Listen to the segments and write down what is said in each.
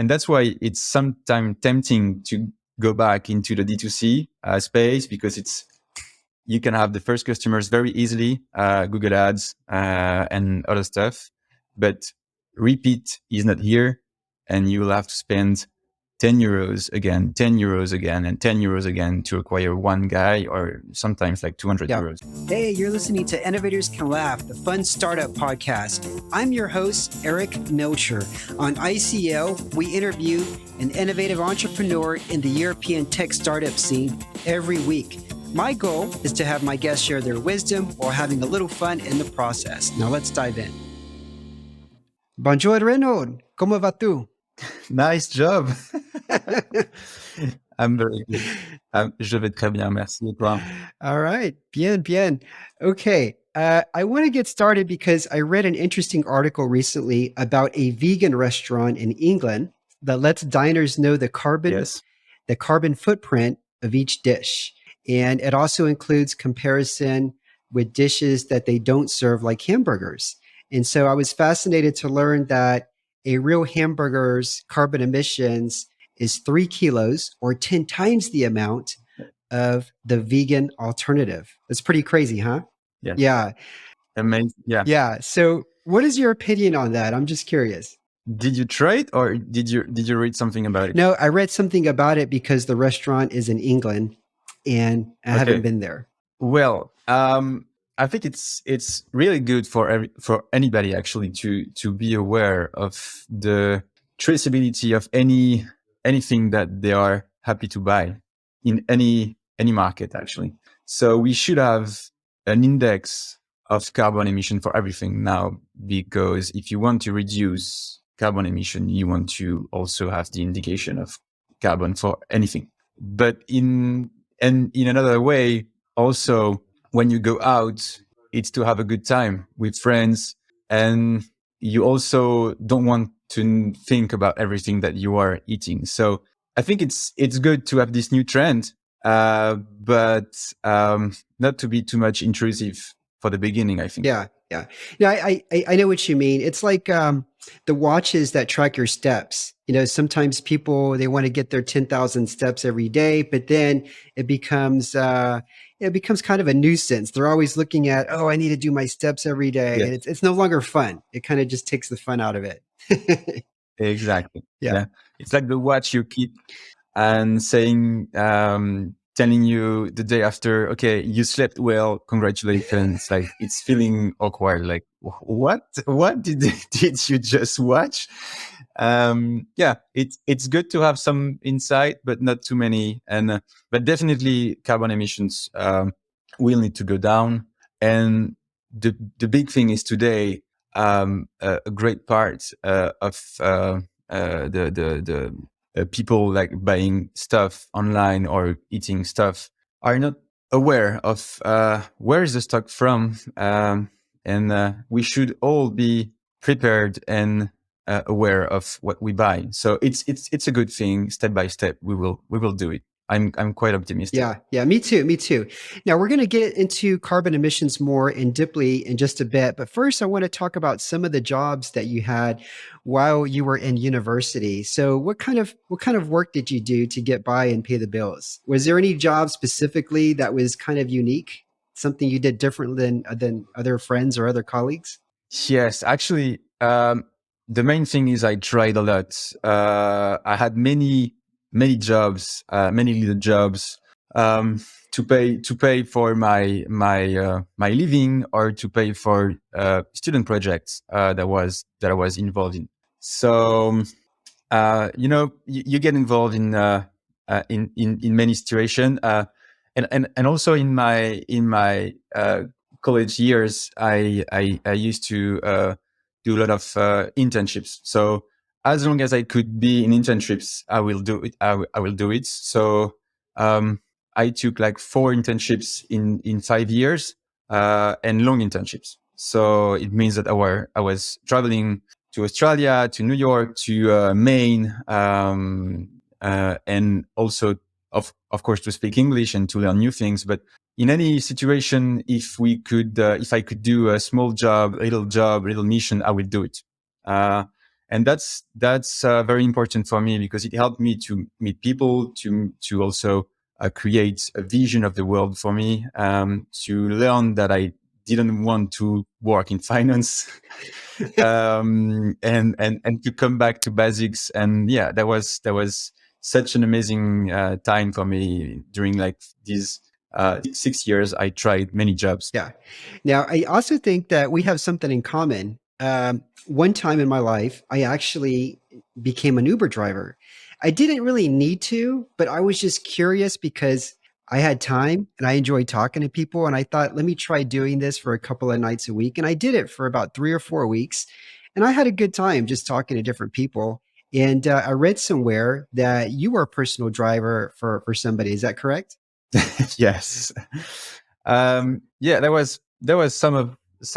And that's why it's sometimes tempting to go back into the D2C space, because you can have the first customers very easily, Google Ads and other stuff, but repeat is not here, and you will have to spend 10 euros again, 10 euros again, and 10 euros again to acquire one guy, or sometimes like 200 euros. Hey, you're listening to Innovators Can Laugh, the fun startup podcast. I'm your host, Eric Milcher. On ICL, we interview an innovative entrepreneur in the European tech startup scene every week. My goal is to have my guests share their wisdom while having a little fun in the process. Now let's dive in. Bonjour Reynold, ¿cómo vas tú? Nice job. I'm very good. Je vais très bien, merci. Et toi? All right, bien. Okay, I want to get started because I read an interesting article recently about a vegan restaurant in England that lets diners know the carbon footprint of each dish. And it also includes comparison with dishes that they don't serve, like hamburgers. And so I was fascinated to learn that a real hamburger's carbon emissions is 3 kilos, or 10 times the amount of the vegan alternative. That's pretty crazy, huh? Yes. Yeah. Amazing. Yeah. Yeah. So what is your opinion on that? I'm just curious. Did you try it, or did you read something about it? No, I read something about it because the restaurant is in England and I haven't been there. Well, I think it's really good for anybody actually to be aware of the traceability of anything that they are happy to buy in any market actually. So we should have an index of carbon emission for everything now, because if you want to reduce carbon emission, you want to also have the indication of carbon for anything. But in another way, also, when you go out, it's to have a good time with friends, and you also don't want to think about everything that you are eating. So I think it's good to have this new trend, but not to be too much intrusive for the beginning, I think. Yeah. I know what you mean. It's like the watches that track your steps. You know, sometimes people, they want to get their 10,000 steps every day, but then it becomes kind of a nuisance. They're always looking at, oh, I need to do my steps every day. Yes. And it's no longer fun. It kind of just takes the fun out of it. Exactly. Yeah. It's like the watch you keep and saying, telling you the day after, okay, you slept well, congratulations. Like, it's feeling awkward. Like, what did you just watch? It's good to have some insight, but not too many. And but definitely carbon emissions will need to go down. And the big thing is today, a great part of the people like buying stuff online or eating stuff are not aware of where is the stock from, and we should all be prepared and aware of what we buy. So it's a good thing. Step by step, we will do it. I'm quite optimistic. Yeah, me too. Now we're going to get into carbon emissions more and deeply in just a bit, but first I want to talk about some of the jobs that you had while you were in university. So what kind of work did you do to get by and pay the bills? Was there any job specifically that was kind of unique, something you did different than other friends or other colleagues? Yes, actually, the main thing is I tried a lot. I had many jobs, many little jobs, to pay for my living, or to pay for student projects that I was involved in. So you get involved in many situations, and also in my college years, I used to do a lot of internships. So as long as I could be in internships, I will do it. I will do it. So I took like 4 internships in 5 years, and long internships. So it means that I was traveling to Australia, to New York, to Maine, and also of course to speak English and to learn new things. But in any situation, if I could do a small job, little mission, I will do it. and that's very important for me because it helped me to meet people, to also create a vision of the world for me, to learn that I didn't want to work in finance, and to come back to basics. And yeah, that was such an amazing time for me during like these 6 years. I tried many jobs. Yeah. Now, I also think that we have something in common. One time in my life, I actually became an Uber driver. I didn't really need to, but I was just curious because I had time and I enjoyed talking to people. And I thought, let me try doing this for a couple of nights a week. And I did it for about 3 or 4 weeks. And I had a good time just talking to different people. And I read somewhere that you were a personal driver for somebody. Is that correct? Yes. Yeah, there was some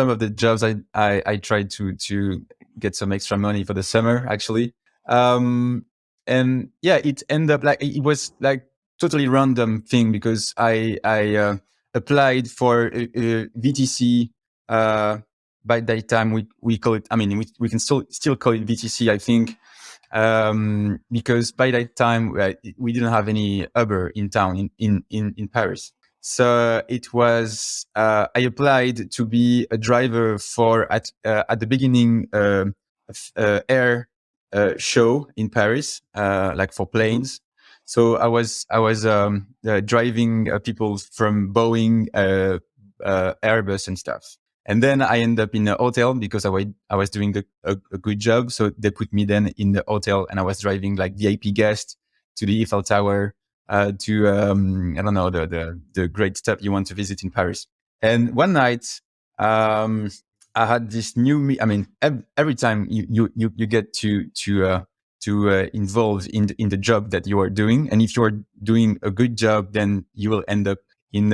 of the jobs I tried to get some extra money for the summer actually. Um, and yeah, it ended up like it was like totally random thing because I applied for VTC. Uh, by that time we call it. I mean, we can still call it VTC, I think, because by that time we didn't have any Uber in town in Paris. So it was I applied to be a driver for at the beginning air show in Paris, like for planes. So I was driving people from Boeing, Airbus and stuff. And then I end up in a hotel because I was doing a good job. So they put me then in the hotel, and I was driving like VIP guest to the Eiffel Tower, to I don't know, the great stuff you want to visit in Paris. And one night, um, I had this I mean, every time you get to involve in the job that you are doing, and if you are doing a good job, then you will end up in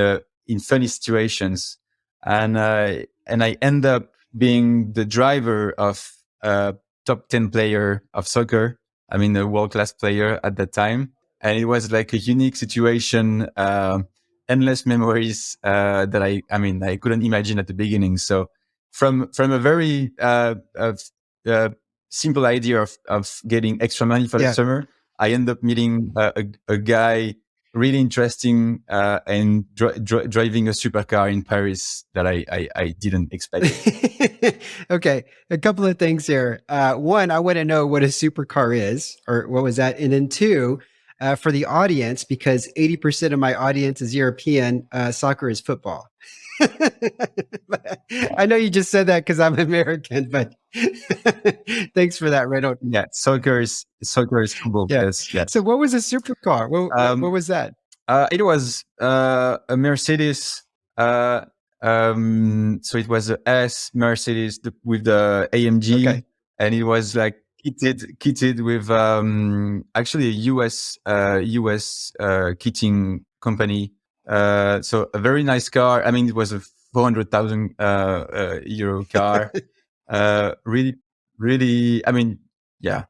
funny situations. And I end up being the driver of a top 10 player of soccer. I mean, a world class player at that time. And it was like a unique situation, endless memories that I couldn't imagine at the beginning. So from a very uh, simple idea of getting extra money for the Yeah. summer, I end up meeting a guy really interesting, and driving a supercar in Paris that I didn't expect. Okay, a couple of things here. One, I want to know what a supercar is, or what was that? And then two, for the audience, because 80% of my audience is European, soccer is football. I know you just said that because I'm American, but thanks for that, Reynold. Yeah, soccer is football. Yeah. Yes, yes. So, what was a supercar? What Um, was that? it was a Mercedes. So it was a S Mercedes with the AMG, Okay. and it was like kitted with actually a US kitting company. So a very nice car. I mean, it was a 400,000 euro car. Really, really. I mean, yeah.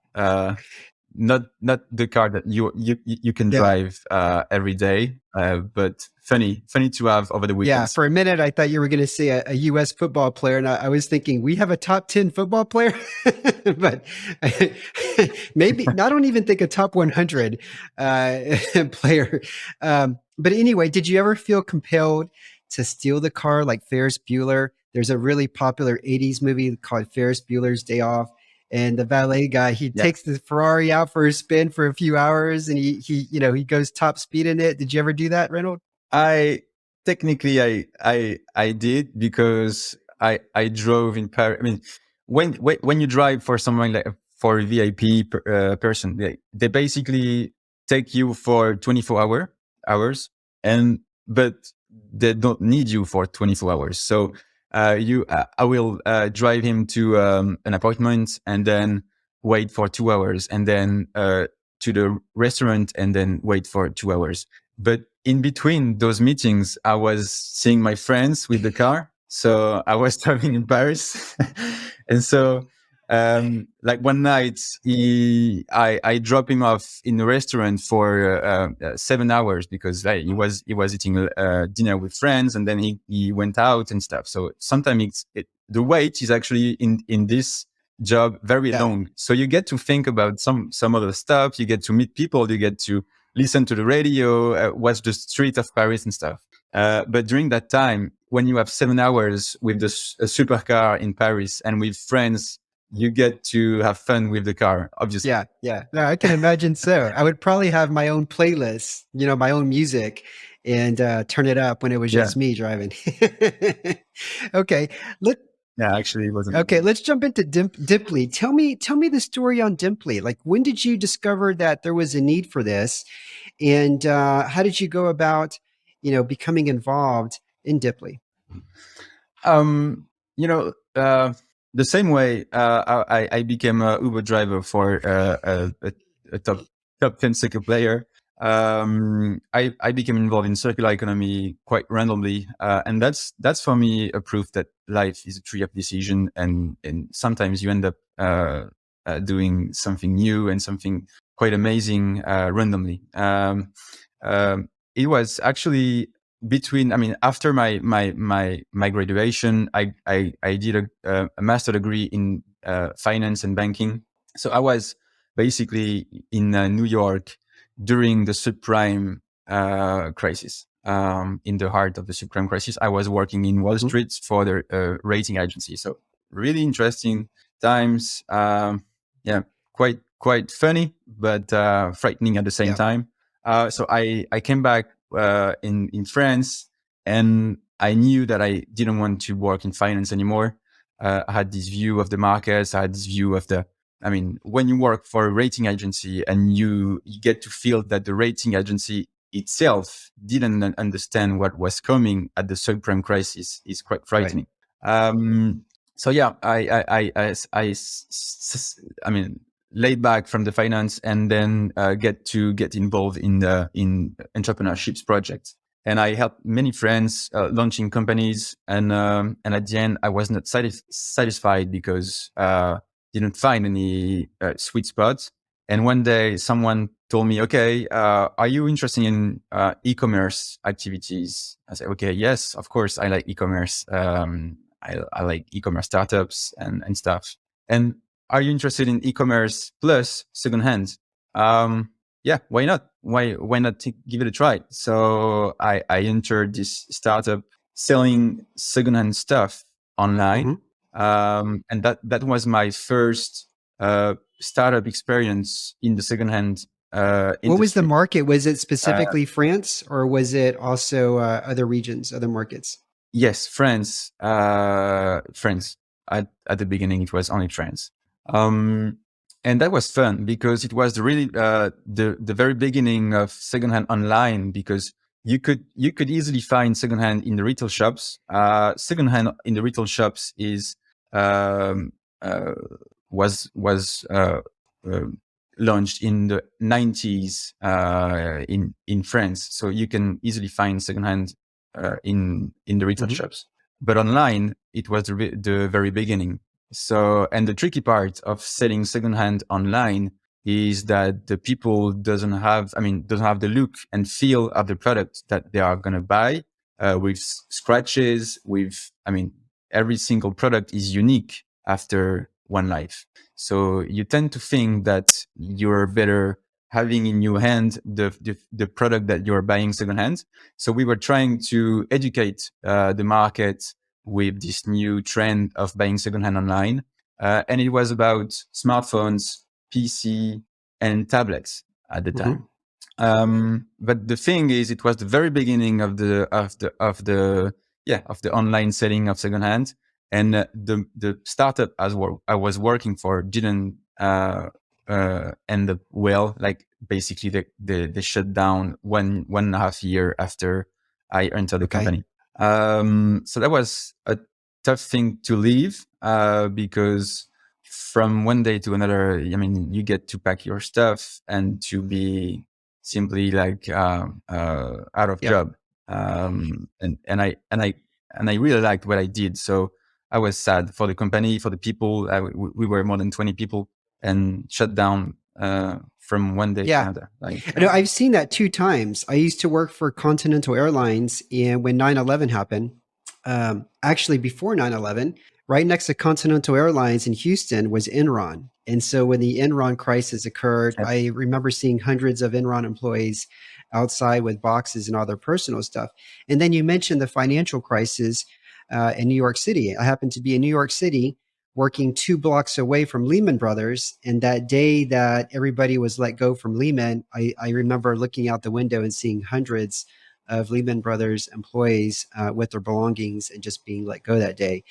Not the car that you can Yeah. drive every day, but funny to have over the Yeah, weekends. for a minute, I thought you were going to say a U.S. football player, and I was thinking we have a top 10 football player, but maybe I don't even think a top 100 player. But anyway, did you ever feel compelled to steal the car like Ferris Bueller? There's a really popular 80s movie called Ferris Bueller's Day Off. And the valet guy, he Yeah, takes the Ferrari out for a spin for a few hours, and he goes top speed in it. Did you ever do that, Reynolds? I technically I did because I drove in Paris. I mean, when you drive for someone like for a VIP person, they basically take you for 24 hours, and but they don't need you for 24 hours. So I will drive him to an appointment, and then wait for 2 hours, and then to the restaurant, and then wait for 2 hours. But in between those meetings, I was seeing my friends with the car. So I was traveling in Paris. And so, like one night, I dropped him off in a restaurant for 7 hours because he was eating dinner with friends, and then he went out and stuff. So sometimes the wait is actually in this job very Yeah. long. So you get to think about some other stuff. You get to meet people. You get to listen to the radio, watch the street of Paris and stuff. But during that time, when you have 7 hours with a supercar in Paris and with friends, you get to have fun with the car, obviously. Yeah, yeah. No, I can imagine so. I would probably have my own playlist, my own music, and turn it up when it was Yeah. just me driving. Okay, let Yeah, actually, it wasn't. okay, let's jump into Dimply. Tell me the story on Dimply. Like, when did you discover that there was a need for this, and how did you go about, becoming involved in Dimply? Um, you know, the same way I became a Uber driver for a top 10 soccer player. I became involved in circular economy quite randomly, and that's for me a proof that life is a tree of decision, and sometimes you end up doing something new and something quite amazing randomly. It was actually after my graduation, I did a master degree in finance and banking. So I was basically in New York during the subprime crisis. In the heart of the subprime crisis, I was working in Wall Mhm. Street for the rating agency. So really interesting times. Yeah, quite funny, but frightening at the same Yeah. time. So I came back in France, and I knew that I didn't want to work in finance anymore. I had this view of the markets. I had this view of when you work for a rating agency and you get to feel that the rating agency itself didn't understand what was coming at the subprime crisis is quite Right. frightening. So yeah, I mean, laid back from the finance and then get involved in entrepreneurship projects. And I helped many friends launching companies, and at the end I was not satisfied because didn't find any sweet spots. And one day someone told me, "Okay, are you interested in e-commerce activities?" I said, "Okay, yes, of course, I like e-commerce. I like e-commerce startups and stuff. And are you interested in e-commerce plus secondhand?" Yeah, why not? Why not give it a try? So I entered this startup selling secondhand stuff online, Mhm. and that was my first startup experience in the secondhand What was the industry. market? Was it Uh, specifically France, or was it also other regions, other markets? yes, France. France. At the beginning, it was only France. And that was fun because it was really the very beginning of secondhand online, because you could easily find secondhand in the retail shops. Secondhand in the retail shops is um, uh, was uh, launched in the 90s in France, so you can easily find secondhand in the retail Mhm. shops. But online, it was the very beginning. So, and the tricky part of selling secondhand online is that the people doesn't have the look and feel of the product that they are going to buy, with scratches, every single product is unique after one life. So you tend to think that you're better having in your hand the product that you're buying secondhand. So we were trying to educate the market with this new trend of buying secondhand online. And it was about smartphones, PC, and tablets at the Mhm. time. But the thing is, it was the very beginning of the online selling of secondhand, and the startup I was working for didn't end up well. Like basically, they shut down one and a half year after I entered the Okay. company. So that was a tough thing to leave because from one day to another, you get to pack your stuff and to be simply like out of Yeah. job. And I really liked what I did. So I was sad for the company, for the people. We were more than 20 people, and shut down from one day to Yeah. another. I know I've seen that two times. I used to work for Continental Airlines, and when 9/11 happened, actually before 9/11, right next to Continental Airlines in Houston was Enron. And so when the Enron crisis occurred, Yep. I remember seeing hundreds of Enron employees outside with boxes and all their personal stuff. And then you mentioned the financial crisis in New York City. I happened to be in New York City working 2 blocks away from Lehman Brothers. And that day that everybody was let go from Lehman, I remember looking out the window and seeing hundreds of Lehman Brothers employees with their belongings and just being let go that day.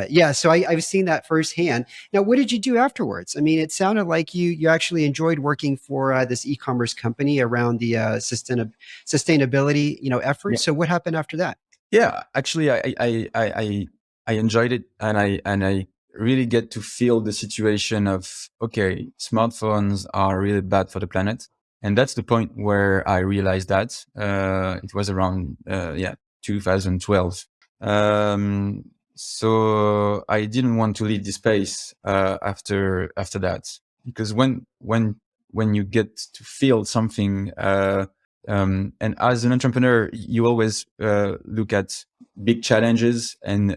Yeah, so I've seen that firsthand. Now, what did you do afterwards? I mean, it sounded like you actually enjoyed working for this e-commerce company around the sustainability efforts. So what happened after that? Yeah, actually, I enjoyed it, and I really get to feel the situation of, okay, smartphones are really bad for the planet, and that's the point where I realized that it was around 2012. So I didn't want to leave the space after that, because when you get to feel something. And as an entrepreneur, you always look at big challenges and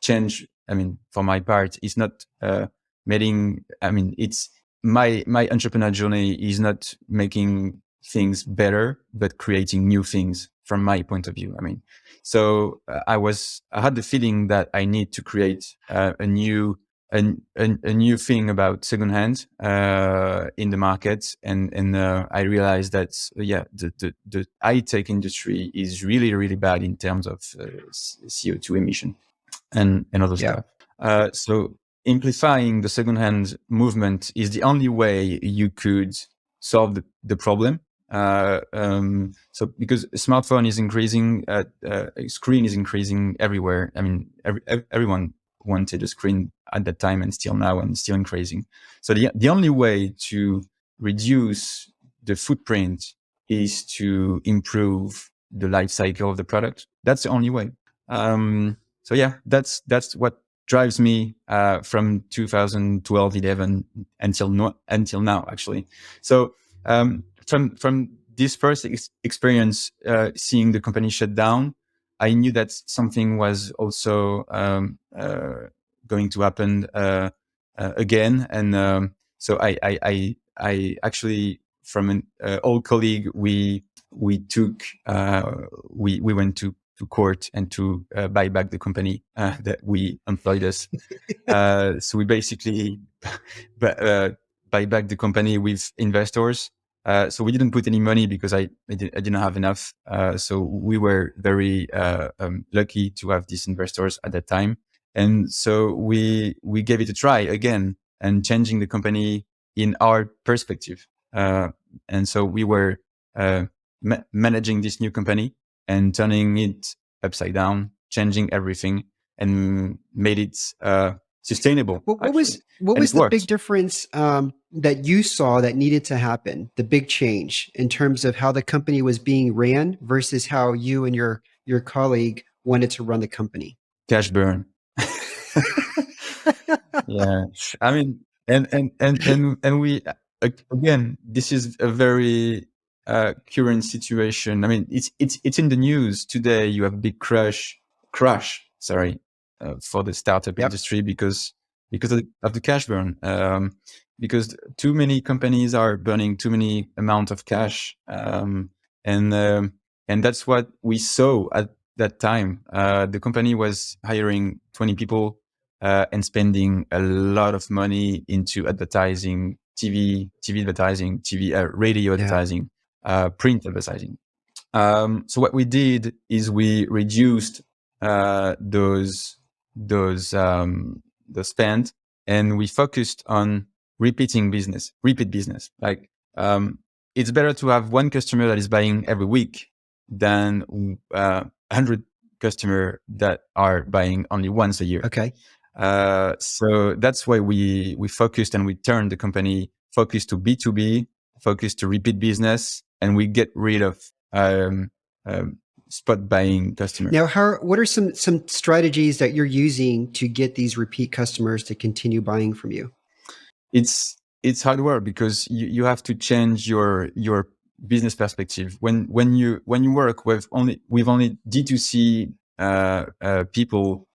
change. I mean, for my part, it's not making. I mean, it's my entrepreneur journey is not making things better, but creating new things from my point of view. I mean, so I had the feeling that I need to create a new thing about secondhand in the market, and I realized that the high tech industry is really bad in terms of CO2 emission and other Yeah, stuff. So amplifying the secondhand movement is the only way you could solve the problem. So because a smartphone is increasing, screen is increasing everywhere. I mean, everyone wanted a screen at that time, and still now, and still increasing. So the only way to reduce the footprint is to improve the life cycle of the product. That's the only way. So yeah, that's what drives me from 2012, 11 until now, actually. So from this first experience, seeing the company shut down, I knew that something was also going to happen again, and so I actually, from an old colleague, we took we went to court and to buy back the company that we employed us. So we basically buy back the company with investors. So we didn't put any money because I didn't have enough. So we were very lucky to have these investors at that time. And so we gave it a try again, and changing the company in our perspective. And so we were managing this new company and turning it upside down, changing everything, and made it sustainable. What was And it the big worked. difference that you saw that needed to happen? The big change in terms of how the company was being ran versus how you and your colleague wanted to run the company. Cash burn. Yeah, I mean, and we again, this is a very current situation. I mean, it's in the news today. You have a big crash. Sorry, for the startup Yep. industry because of the cash burn. Because too many companies are burning too many amount of cash, and that's what we saw at that time. The company was hiring 20 people and spending a lot of money into advertising, TV advertising, radio Yeah. advertising, print advertising. So what we did is we reduced those the spend, and we focused on repeat business. Like it's better to have one customer that is buying every week than 100 customers that are buying only once a year. Okay. So that's why we focused, and we turned the company focused to B2B, focused to repeat business, and we get rid of spot buying customers. Now, what are some strategies that you're using to get these repeat customers to continue buying from you? It's hard work, because you have to change your business perspective. When you work with only D2C people,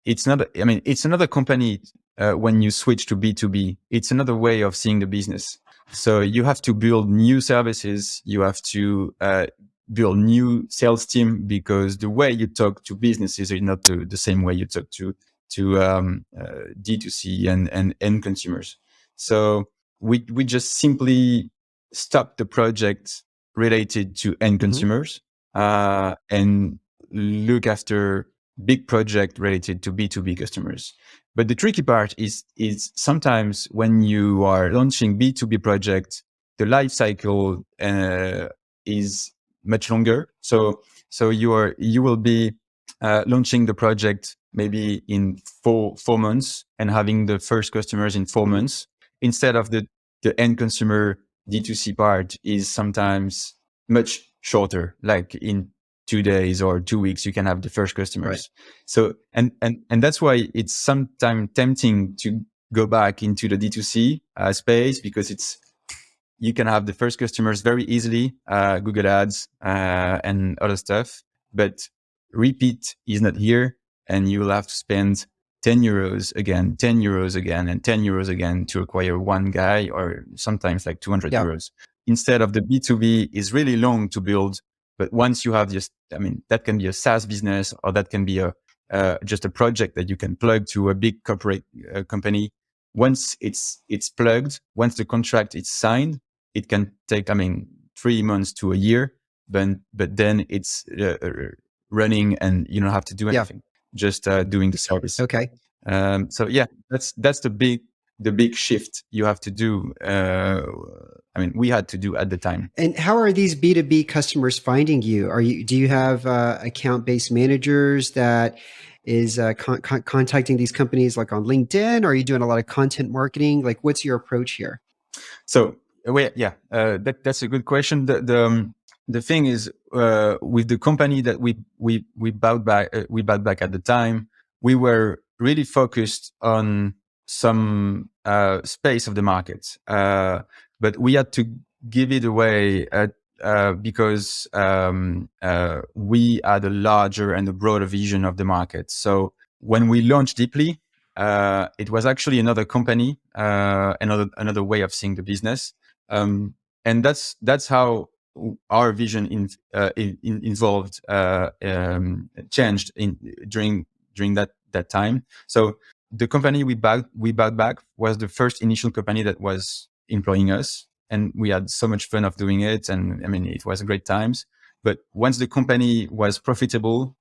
it's not. I mean, it's another company when you switch to B2B. It's another way of seeing the business. So you have to build new services. You have to build new sales team, because the way you talk to businesses is not the same way you talk to D2C and end consumers. So we just simply stop the project related to end consumers and look after big project related to B2B customers. But the tricky part is sometimes when you are launching B2B projects, the life cycle is much longer. So you will be launching the project maybe in four months and having the first customers in 4 months, instead of the end consumer D2C part is sometimes much shorter, like in 2 days or 2 weeks, you can have the first customers. Right. So, and that's why it's sometimes tempting to go back into the D2C space, because you can have the first customers very easily, Google Ads and other stuff, but repeat is not here, and you will have to spend 10 euros again, 10 euros again, and 10 euros again to acquire one guy, or sometimes like 200 euros. Instead of the B2B is really long to build, but once you have just, I mean, that can be a SaaS business, or that can be just a project that you can plug to a big corporate company. Once it's plugged, once the contract is signed, it can take, I mean, 3 months to a year, but then it's running, and you don't have to do anything, just doing the service. Okay. So yeah, that's the big shift you have to do. I mean, we had to do at the time. And how are these B2B customers finding you? Do you have account-based managers that is contacting these companies like on LinkedIn? Or are you doing a lot of content marketing? Like, what's your approach here? So that's a good question. The thing is, with the company that we bought back at the time, we were really focused on some space of the market, but we had to give it away because we had a larger and a broader vision of the market. So when we launched Deeply, it was actually another company, another way of seeing the business, and that's how our vision involved changed during that time. So the company we bought back was the first initial company that was employing us, and we had so much fun of doing it, and I mean, it was great times. But once the company was profitable,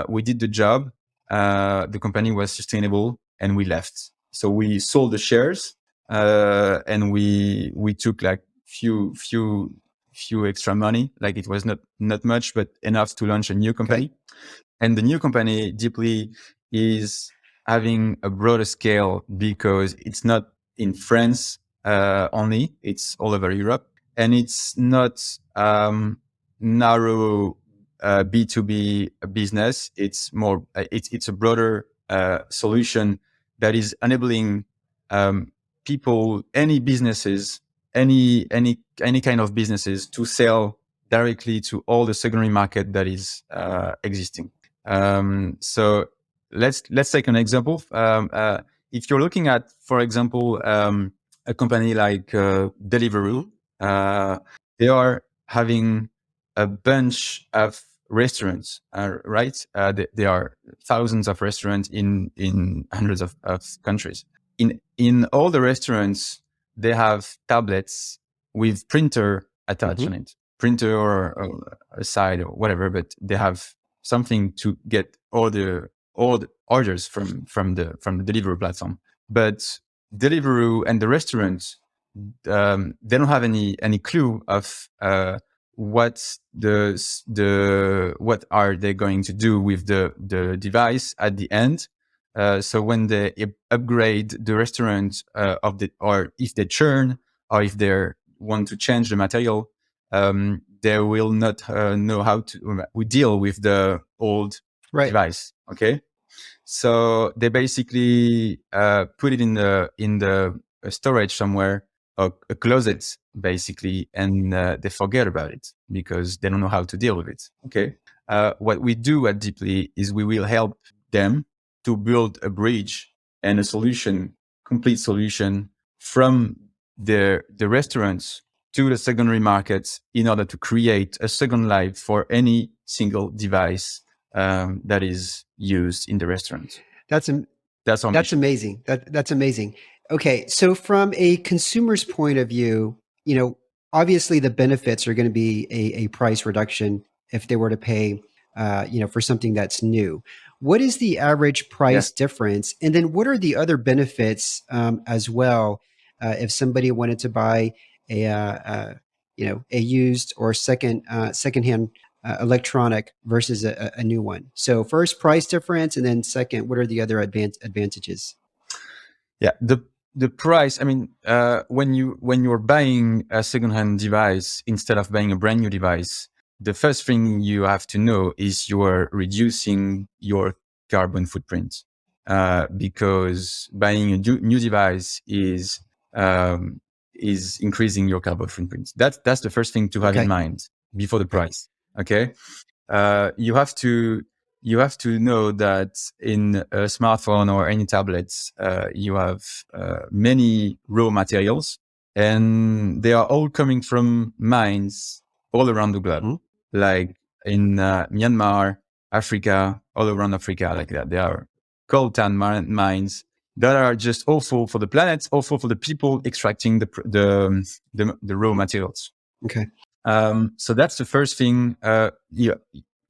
we did the job. The company was sustainable, and we left. So we sold the shares, and we took like few extra money. Like, it was not much, but enough to launch a new company. Okay. And the new company, Deeply, is having a broader scale, because it's not in France only; it's all over Europe, and it's not narrow B2B business. It's more, it's a broader solution that is enabling people, any businesses, any kind of businesses, to sell directly to all the secondary market that is existing. So let's take an example. If you're looking at, for example, a company like Deliveroo, they are having a bunch of restaurants, right? There are thousands of restaurants in hundreds of countries. In all the restaurants, they have tablets with printer attached on it, printer or a side or whatever, but they have something to get all the orders from the Deliveroo platform. But Deliveroo and the restaurants, they don't have any clue of what are they going to do with the device at the end. So when they upgrade the restaurant or if they churn, or if they want to change the material, they will not know how to deal with the old device. Okay, so they basically put it in the storage somewhere, or a closet basically, and they forget about it because they don't know how to deal with it. Okay, what we do at Deeply is we will help them to build a bridge and a solution, complete solution from the restaurants to the secondary markets in order to create a second life for any single device that is used in the restaurant. That's our That's mission. amazing. That's amazing. Okay, so from a consumer's point of view, obviously the benefits are going to be a price reduction if they were to pay, for something that's new. What is the average price Yes. difference, and then what are the other benefits as well if somebody wanted to buy a used or secondhand electronic versus a new one? So first, price difference, and then second, what are the other advantages? Yeah. The price. I mean, when you're buying a secondhand device instead of buying a brand new device, the first thing you have to know is you're reducing your carbon footprint, because buying a new device is increasing your carbon footprint. That's the first thing to have in Okay. mind before the price. Okay. You have to know that in a smartphone or any tablets, you have many raw materials, and they are all coming from mines all around the globe, like in Myanmar, Africa, all around Africa, like that. There are coltan mines that are just awful for the planet, awful for the people extracting the raw materials. Okay. So that's the first thing.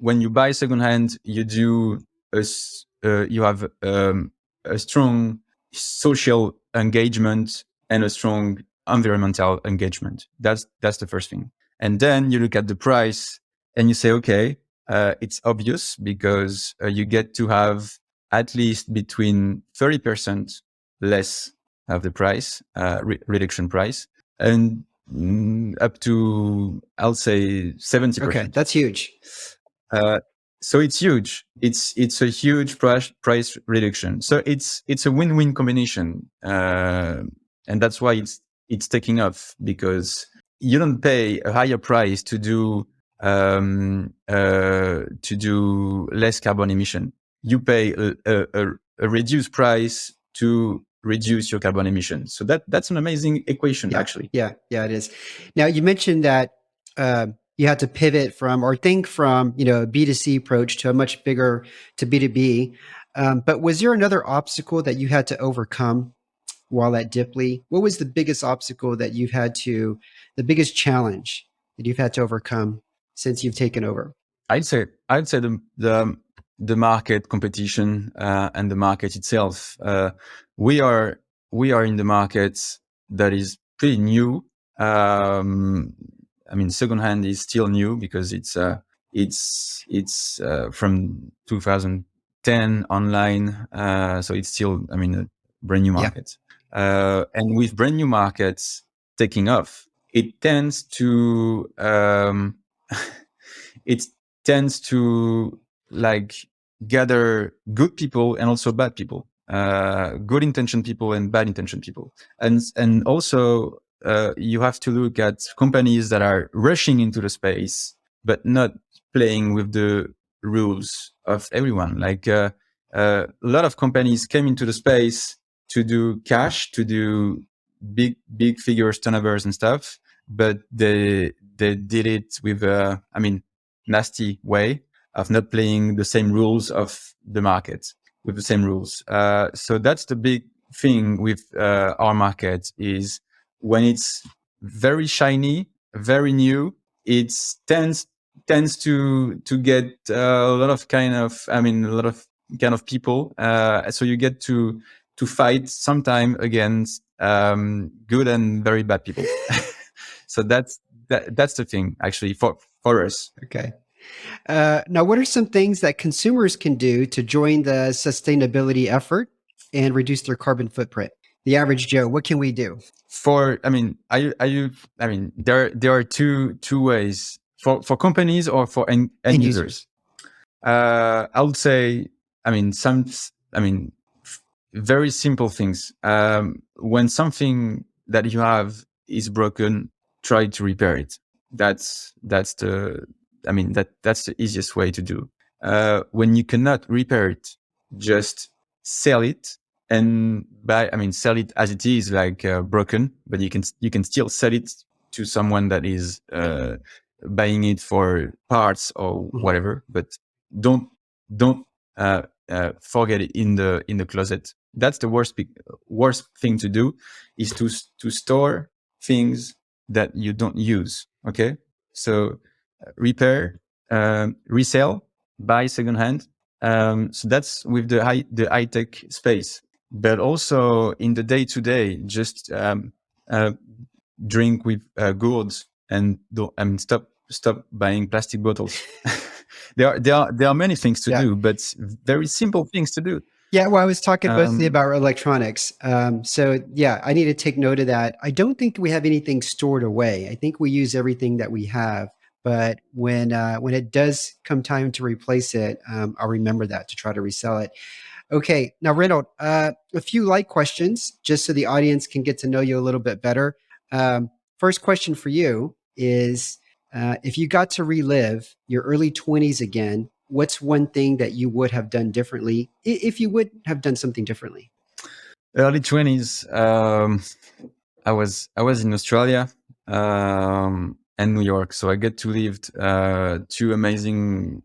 When you buy secondhand, you have a strong social engagement and a strong environmental engagement. That's the first thing. And then you look at the price and you say, okay, it's obvious because you get to have at least between 30% less of the price, reduction price, and up to, I'll say, 70%. Okay, that's huge. So it's huge. It's a huge price reduction. So it's a win-win combination, and that's why it's taking off, because you don't pay a higher price to do less carbon emission. You pay a reduced price to reduce your carbon emissions. So that's an amazing equation, actually. Yeah, it is. Now you mentioned that you had to pivot from or think from a B2C approach to a much bigger to B2B. But was there another obstacle that you had to overcome while at Dipley? What was the biggest obstacle that the biggest challenge that you've had to overcome since you've taken over? I'd say the market competition and the market itself. We are in the market that is pretty new. I mean, secondhand is still new because it's from 2010 online, so it's still, I mean, a brand new market. And with brand new markets taking off, it tends to like gather good people and also bad people, good intention people and bad intention people, and also you have to look at companies that are rushing into the space but not playing with the rules of everyone. Like a lot of companies came into the space to do cash, to do big figures, turnovers and stuff, but they did it with nasty way of not playing the same rules of the market with the same rules. So that's the big thing with our market, is when it's very shiny, very new, it tends to get a lot of kind of people. So you get to fight sometime against good and very bad people. So that's the thing, actually, for us. Okay. Now, what are some things that consumers can do to join the sustainability effort and reduce their carbon footprint? The average Joe, what can we do? There are two ways for companies or for end users. I would say, very simple things. When something that you have is broken, try to repair it. That's the easiest way to do. When you cannot repair it, just sell it, and sell it as it is, like broken, but you can still sell it to someone that is buying it for parts or whatever. But don't forget it in the closet. That's the worst thing to do, is to store things that you don't use. Okay, so repair, resell, buy secondhand. So that's with the high tech space. But also in the day to day, just drink with gourds, and stop buying plastic bottles. There are many things to do, but very simple things to do. Yeah, well, I was talking mostly about electronics. So yeah, I need to take note of that. I don't think we have anything stored away. I think we use everything that we have. But when it does come time to replace it, I'll remember that to try to resell it. Okay, now Reynold, a few light questions just so the audience can get to know you a little bit better. First question for you is, if you got to relive your early 20s again, what's one thing that you would have done differently, if you would have done something differently? Early 20s, I was in Australia and New York, so I get to live two amazing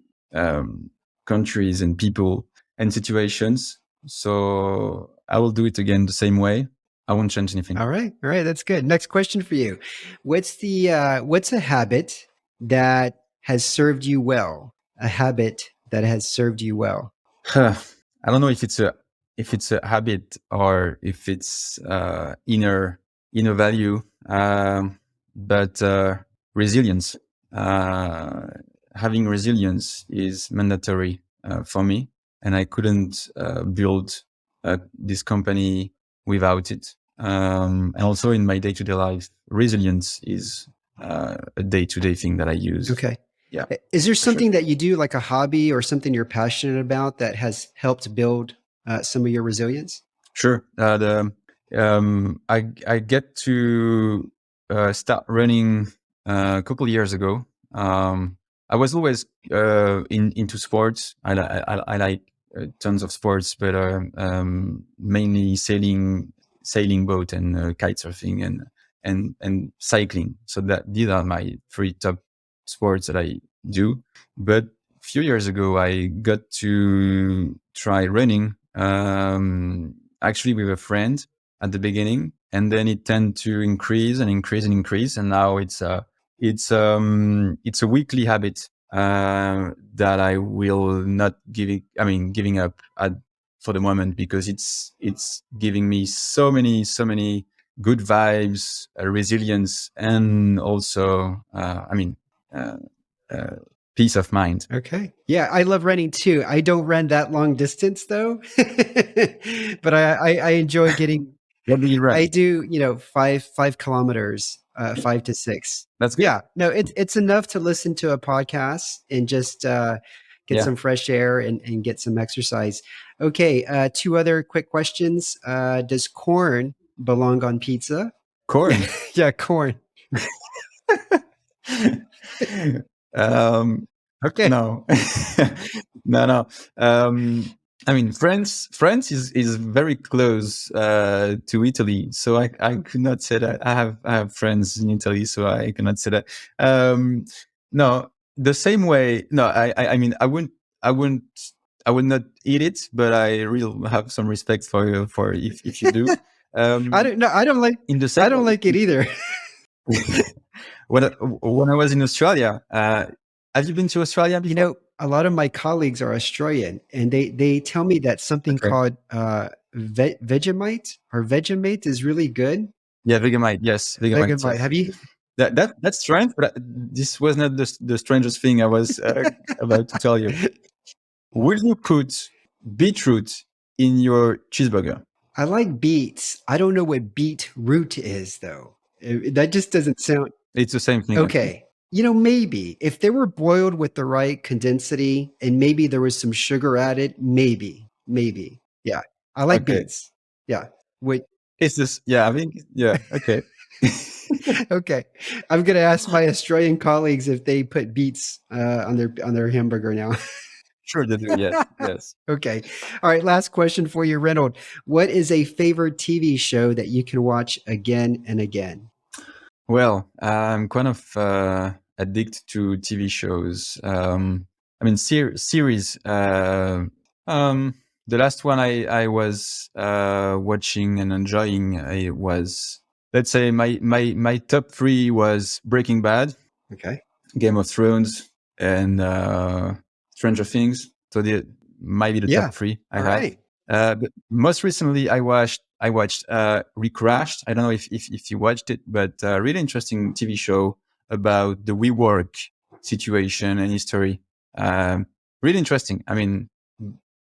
countries and people and situations. So I will do it again the same way. I won't change anything. All right, that's good. Next question for you: what's a habit that has served you well? A habit that has served you well. I don't know if it's a habit or if it's inner value, but resilience. Having resilience is mandatory for me, and I couldn't build this company without it. And also in my day-to-day life, resilience is a day-to-day thing that I use. Okay. Yeah. Is there something that you do, like a hobby or something you're passionate about, that has helped build some of your resilience? Sure. I get to start running a couple years ago. I was always into sports. I like tons of sports, but mainly sailing boat and kite surfing and cycling. So these are my three top sports that I do. But a few years ago, I got to try running. Actually with a friend at the beginning, and then it tended to increase and increase and increase, and now it's a weekly habit that I will not giving up for the moment, because it's giving me so many good vibes, resilience, and also peace of mind. Okay. Yeah, I love running too. I don't run that long distance though, but I enjoy getting. What do you run? I do, 5 kilometers, 5 to 6. That's good. Yeah, no, it's enough to listen to a podcast and just get some fresh air and get some exercise. Okay, two other quick questions. Does corn belong on pizza? Corn? Yeah, corn. Okay. No. No. France is very close to Italy, so I could not say that. I have friends in Italy, so I cannot say that. No, the same way. No, I would not eat it, but I really have some respect for you if you do. I don't like. I don't like it either. When I was in Australia, have you been to Australia before? A lot of my colleagues are Australian, and they tell me that something called Vegemite is really good. Yeah, Vegemite. Yes, Vegemite. Have you? That's strange, but this was not the strangest thing I was about to tell you. Will you put beetroot in your cheeseburger? I like beets. I don't know what beetroot is, though. That just doesn't sound. It's the same thing. Okay. Maybe if they were boiled with the right condensity and maybe there was some sugar added, maybe. Yeah. I like beets. Yeah. Wait. Is this? Yeah, I think. Yeah. Okay. Okay. I'm going to ask my Australian colleagues if they put beets on their hamburger now. Sure they do. Yes. Yes. Okay. All right. Last question for you, Reynold. What is a favorite TV show that you can watch again and again? Well, I'm kind of addicted to TV shows. I mean, series. The last one I was watching and enjoying was, let's say, my top three was Breaking Bad, Okay. Game of Thrones, and Stranger Things. So the might be the Yeah. top three I All had. right. But most recently, I watched Recrashed. I don't know if you watched it, but really interesting TV show about the WeWork situation and history. Really interesting. I mean,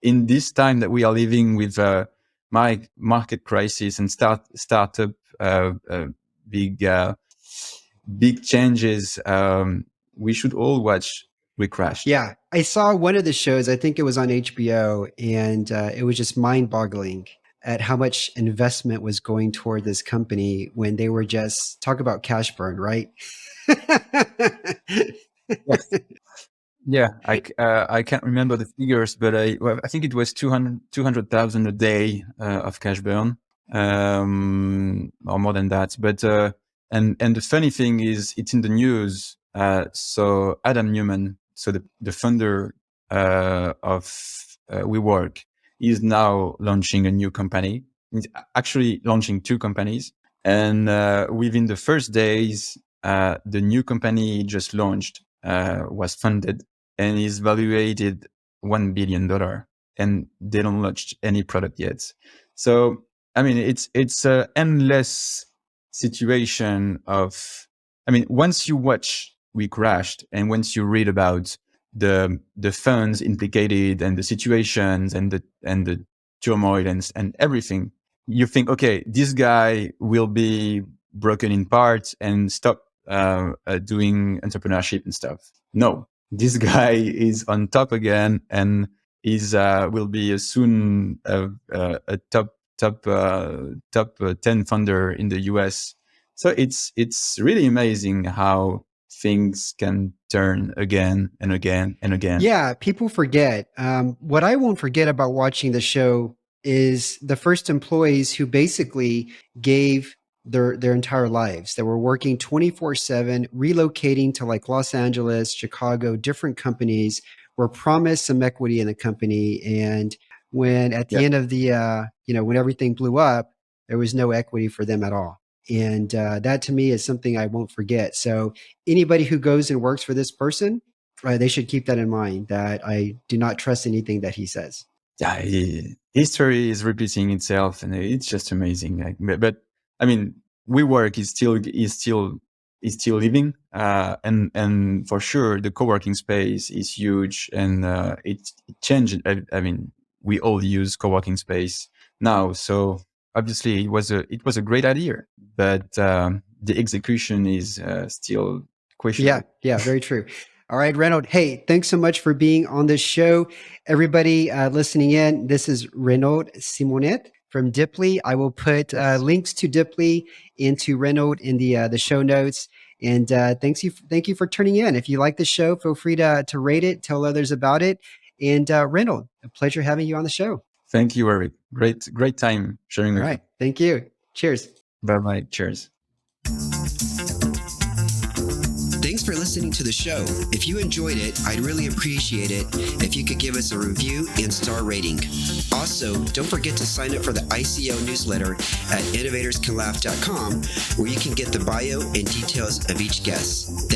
in this time that we are living with my market crisis and startup big big changes, we should all watch Recrashed. Yeah. I saw one of the shows, I think it was on HBO, and it was just mind boggling at how much investment was going toward this company when they were just talk about cash burn, right? Yes. Yeah, I can't remember the figures, but I think it was 200,000 a day of cash burn, or more than that. But and the funny thing is, it's in the news. So Adam Newman, so the founder of WeWork, is now launching a new company. He's actually launching two companies, and within the first days, the new company he just launched was funded and is valuated $1 billion, and they don't launch any product yet. So I mean, it's a endless situation of. I mean, once you watch We Crashed and once you read about the funds implicated and the situations and the turmoil and everything, you think, okay, this guy will be broken in parts and stop doing entrepreneurship and stuff. No, this guy is on top again and is will be soon a top 10 founder in the US. So it's really amazing how things can turn again and again and again. Yeah, people forget. What I won't forget about watching the show is the first employees who basically gave their entire lives. They were working 24/7, relocating to like Los Angeles, Chicago, different companies, were promised some equity in the company, and when at the Yeah. end of the when everything blew up, there was no equity for them at all. And that to me is something I won't forget. So anybody who goes and works for this person, they should keep that in mind, that I do not trust anything that he says. Yeah, history is repeating itself, and it's just amazing. But I mean, WeWork is still living, and for sure the co-working space is huge, and it changed. I mean, we all use co-working space now, so obviously it was a great idea, but the execution is still questionable. Yeah, very true. All right, Reynold. Hey, thanks so much for being on this show. Everybody listening in, this is Reynold Simonnet from Diply. I will put Yes. links to Diply and to Reynold in the show notes. And thank you for tuning in. If you like the show, feel free to rate it, tell others about it. And Reynold, a pleasure having you on the show. Thank you, Eric. Great time sharing All with you. right, thank you. Cheers. Bye bye. Cheers. Thanks for listening to the show. If you enjoyed it, I'd really appreciate it if you could give us a review and star rating. Also, don't forget to sign up for the ICO newsletter at innovatorscanlaugh.com, where you can get the bio and details of each guest.